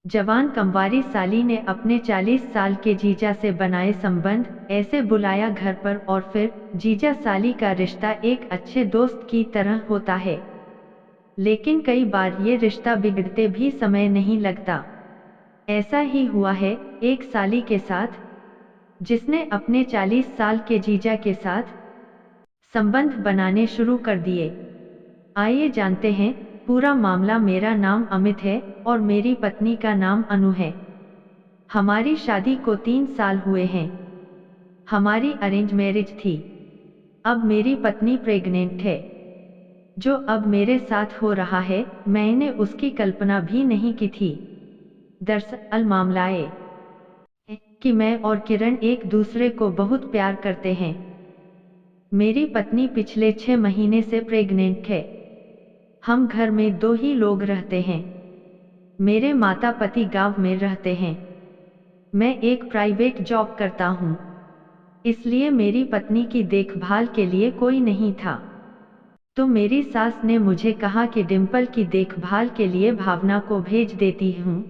जवान कमवारी साली ने अपने 40 साल के जीजा से बनाए संबंध, ऐसे बुलाया घर पर और फिर जीजा साली का रिश्ता एक अच्छे दोस्त की तरह होता है। लेकिन कई बार ये रिश्ता बिगड़ते भी समय नहीं लगता। ऐसा ही हुआ है एक साली के साथ, जिसने अपने 40 साल के जीजा के साथ संबंध बनाने शुरू कर दिए। आइए जानते हैं पूरा मामला। मेरा नाम अमित है और मेरी पत्नी का नाम अनु है। हमारी शादी को 3 साल हुए हैं। हमारी अरेंज मैरिज थी। अब मेरी पत्नी प्रेग्नेंट है। जो अब मेरे साथ हो रहा है, मैंने उसकी कल्पना भी नहीं की थी। दरअसल मामला ये है कि मैं और किरण एक दूसरे को बहुत प्यार करते हैं। मेरी पत्नी पिछले 6 महीने से प्रेग्नेंट है। हम घर में 2 ही लोग रहते हैं। मेरे माता पिता गांव में रहते हैं। मैं एक प्राइवेट जॉब करता हूँ, इसलिए मेरी पत्नी की देखभाल के लिए कोई नहीं था। तो मेरी सास ने मुझे कहा कि डिम्पल की देखभाल के लिए भावना को भेज देती हूँ।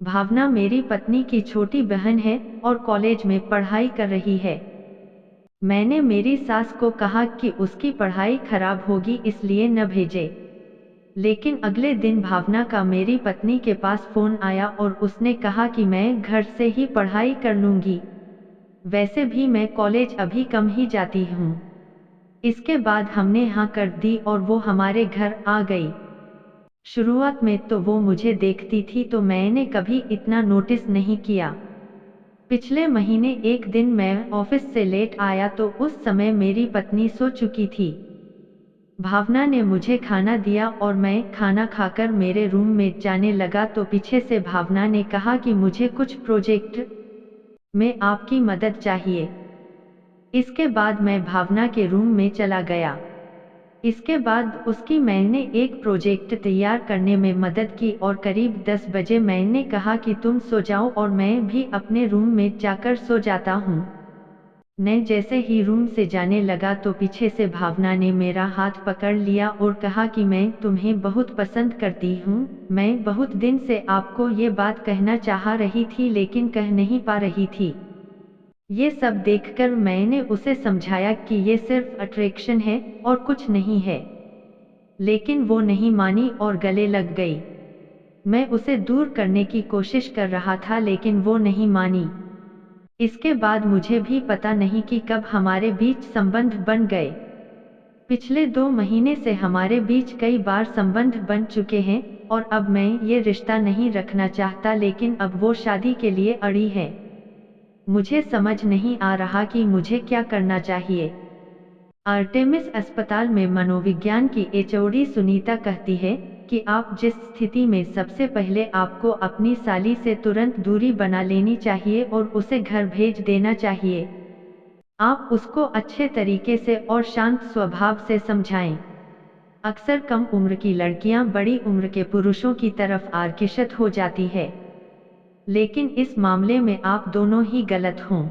भावना मेरी पत्नी की छोटी बहन है और कॉलेज में पढ़ाई कर रही है। मैंने मेरी सास को कहा कि उसकी पढ़ाई खराब होगी इसलिए न भेजे। लेकिन अगले दिन भावना का मेरी पत्नी के पास फोन आया और उसने कहा कि मैं घर से ही पढ़ाई कर लूंगी। वैसे भी मैं कॉलेज अभी कम ही जाती हूँ। इसके बाद हमने हाँ कर दी और वो हमारे घर आ गई। शुरुआत में तो वो मुझे देखती थी तो मैंने कभी इतना नोटिस नहीं किया। पिछले महीने एक दिन मैं ऑफिस से लेट आया तो उस समय मेरी पत्नी सो चुकी थी। भावना ने मुझे खाना दिया और मैं खाना खाकर मेरे रूम में जाने लगा तो पीछे से भावना ने कहा कि मुझे कुछ प्रोजेक्ट में आपकी मदद चाहिए। इसके बाद मैं भावना के रूम में चला गया। इसके बाद उसकी मैंने एक प्रोजेक्ट तैयार करने में मदद की और करीब 10 बजे मैंने कहा कि तुम सो जाओ और मैं भी अपने रूम में जाकर सो जाता हूँ। मैं जैसे ही रूम से जाने लगा तो पीछे से भावना ने मेरा हाथ पकड़ लिया और कहा कि मैं तुम्हें बहुत पसंद करती हूँ। मैं बहुत दिन से आपको ये बात कहना चाह रही थी लेकिन कह नहीं पा रही थी। ये सब देखकर मैंने उसे समझाया कि ये सिर्फ अट्रैक्शन है और कुछ नहीं है। लेकिन वो नहीं मानी और गले लग गई। मैं उसे दूर करने की कोशिश कर रहा था लेकिन वो नहीं मानी। इसके बाद मुझे भी पता नहीं कि कब हमारे बीच संबंध बन गए। पिछले 2 महीने से हमारे बीच कई बार संबंध बन चुके हैं और अब मैं ये रिश्ता नहीं रखना चाहता लेकिन अब वो शादी के लिए अड़ी है। मुझे समझ नहीं आ रहा कि मुझे क्या करना चाहिए। आर्टेमिस अस्पताल में मनोविज्ञान की एचओडी सुनीता कहती है कि आप जिस स्थिति में सबसे पहले आपको अपनी साली से तुरंत दूरी बना लेनी चाहिए और उसे घर भेज देना चाहिए। आप उसको अच्छे तरीके से और शांत स्वभाव से समझाएं। अक्सर कम उम्र की लड़कियां बड़ी उम्र के पुरुषों की तरफ आकर्षित हो जाती है। लेकिन इस मामले में आप दोनों ही गलत हों।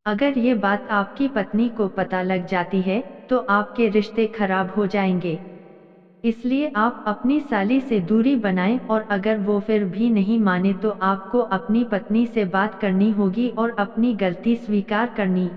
अगर ये बात आपकी पत्नी को पता लग जाती है तो आपके रिश्ते खराब हो जाएंगे। इसलिए आप अपनी साली से दूरी बनाएं और अगर वो फिर भी नहीं माने तो आपको अपनी पत्नी से बात करनी होगी और अपनी गलती स्वीकार करनी